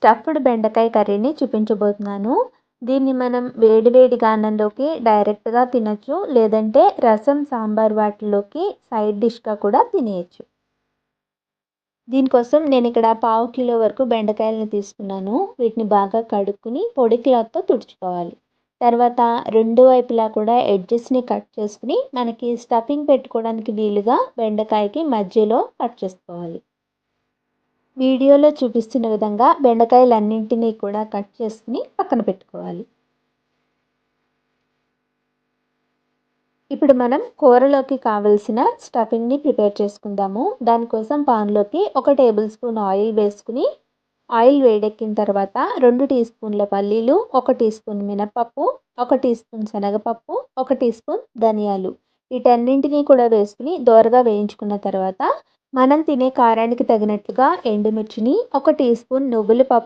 Stuffed బెండకాయ కర్రీని చూపించబోతున్నాను. దీన్ని మనం వేడి వేడిగా అన్నంలోకి డైరెక్ట్‌గా తినొచ్చు. లేదంటే రసం, సాంబార్ వాటిలోకి సైడ్ డిష్‌గా కూడా తినేయొచ్చు. దీనికోసం నేనిక్కడ పావు కిలో వరకు బెండకాయలని తీసుకున్నాను. వీటిని బాగా కడుక్కొని పొడి క్లాత్‌తో తుడుచుకోవాలి. తర్వాత రెండు వైపులా కూడా ఎడ్జెస్‌ని కట్ చేసుకొని మనకి స్టఫింగ్ పెట్టుకోవడానికి వీలుగా బెండకాయకి మధ్యలో కట్ చేసుకోవాలి. వీడియోలో చూపిస్తున్న విధంగా బెండకాయలన్నింటినీ కూడా కట్ చేసుకుని పక్కన పెట్టుకోవాలి. ఇప్పుడు మనం కూరలోకి కావలసిన స్టఫింగ్‌ని ప్రిపేర్ చేసుకుందాము. దానికోసం పాన్‌లోకి 1 టేబుల్ స్పూన్ ఆయిల్ వేసుకుని, ఆయిల్ వేడెక్కిన తర్వాత 2 టీ స్పూన్ల పల్లీలు, 1 టీ స్పూన్ మినపప్పు, 1 టీ స్పూన్ శనగపప్పు, 1 టీ స్పూన్ ధనియాలు వీటన్నింటినీ కూడా వేసుకుని దోరగా వేయించుకున్న తర్వాత మనం తినే కారానికి తగినట్లుగా ఎండుమిర్చిని, 1 టీ స్పూన్ నువ్వుల పప్పు